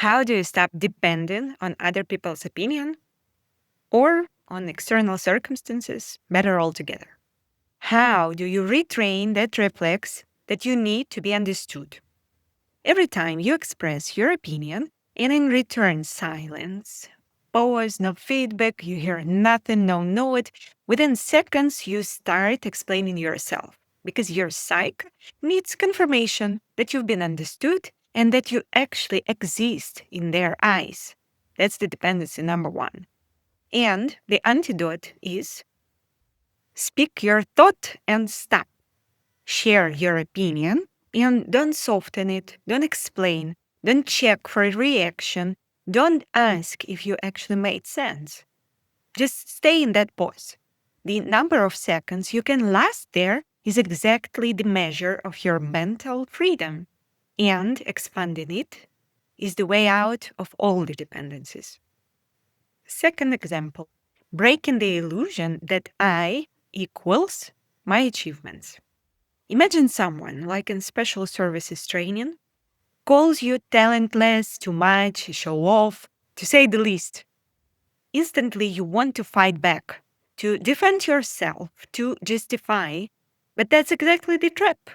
How do you stop depending on other people's opinion or on external circumstances better altogether? How do you retrain that reflex that you need to be understood? Every time you express your opinion and in return silence, pause, no feedback, you hear nothing, no note, within seconds you start explaining yourself because your psyche needs confirmation that you've been understood and that you actually exist in their eyes. That's the dependency number one. And the antidote is speak your thought and stop. Share your opinion and don't soften it, don't explain, don't check for a reaction, don't ask if you actually made sense. Just stay in that pause. The number of seconds you can last there is exactly the measure of your mental freedom, and expanding it is the way out of all the dependencies. Second example, breaking the illusion that I equals my achievements. Imagine someone, like in special services training, calls you talentless, too much, show off, to say the least. Instantly, you want to fight back, to defend yourself, to justify. But that's exactly the trap.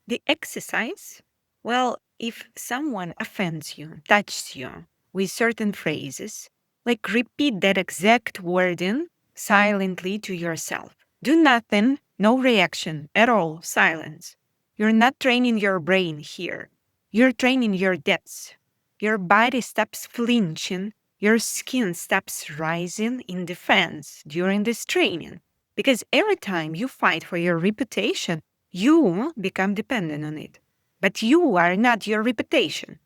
The exercise? Well, if someone offends you, touches you with certain phrases, like repeat that exact wording silently to yourself. Do nothing, no reaction at all, silence. You're not training your brain here. You're training your depths. Your body stops flinching, your skin stops rising in defense during this training. Because every time you fight for your reputation, you become dependent on it. But you are not your reputation.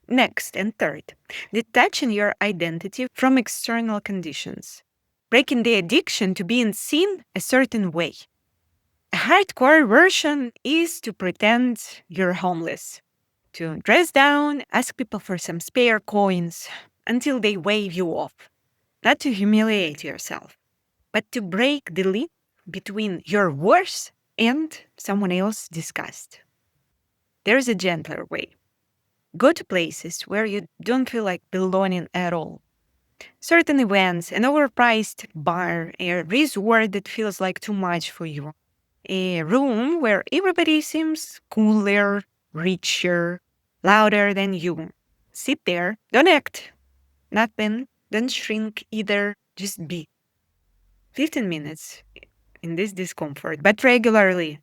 Next and third, detaching your identity from external conditions, breaking the addiction to being seen a certain way. A hardcore version is to pretend you're homeless, to dress down, ask people for some spare coins until they wave you off, not to humiliate yourself, but to break the link between your worth and someone else's disgust. There's a gentler way. Go to places where you don't feel like belonging at all. Certain events, an overpriced bar, a resort that feels like too much for you, a room where everybody seems cooler, richer, louder than you. Sit there, don't act, nothing, don't shrink either, just be. 15 minutes in this discomfort, but regularly,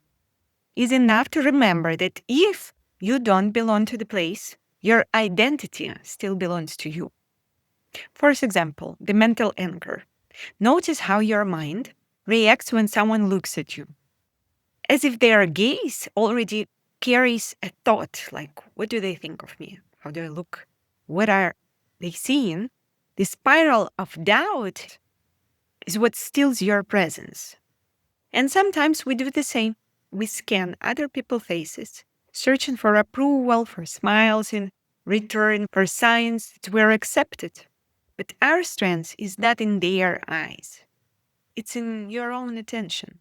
is enough to remember that if you don't belong to the place, your identity still belongs to you. For example, the mental anchor. Notice how your mind reacts when someone looks at you, as if their gaze already carries a thought like, what do they think of me? How do I look? What are they seeing? The spiral of doubt is what steals your presence. And sometimes we do the same. We scan other people's faces, searching for approval, for smiles, in return for signs that we're accepted. But our strength is not in their eyes, it's in your own attention.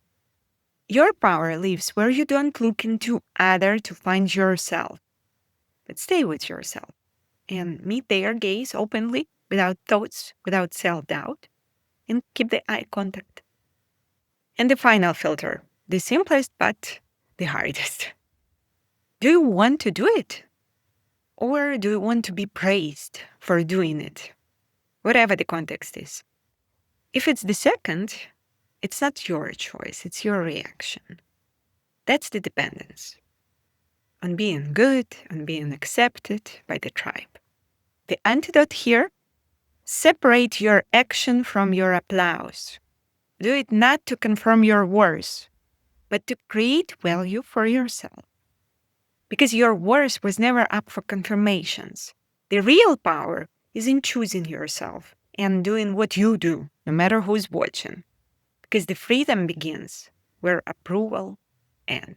Your power lives where you don't look into other to find yourself, but stay with yourself and meet their gaze openly, without thoughts, without self doubt, and keep the eye contact. And the final filter, the simplest but the hardest. Do you want to do it? Or do you want to be praised for doing it? Whatever the context is. If it's the second, it's not your choice, it's your reaction. That's the dependence on being good, on being accepted by the tribe. The antidote here, separate your action from your applause. Do it not to confirm your worth, but to create value for yourself. Because your worth was never up for confirmations. The real power is in choosing yourself and doing what you do, no matter who's watching. Because the freedom begins where approval ends.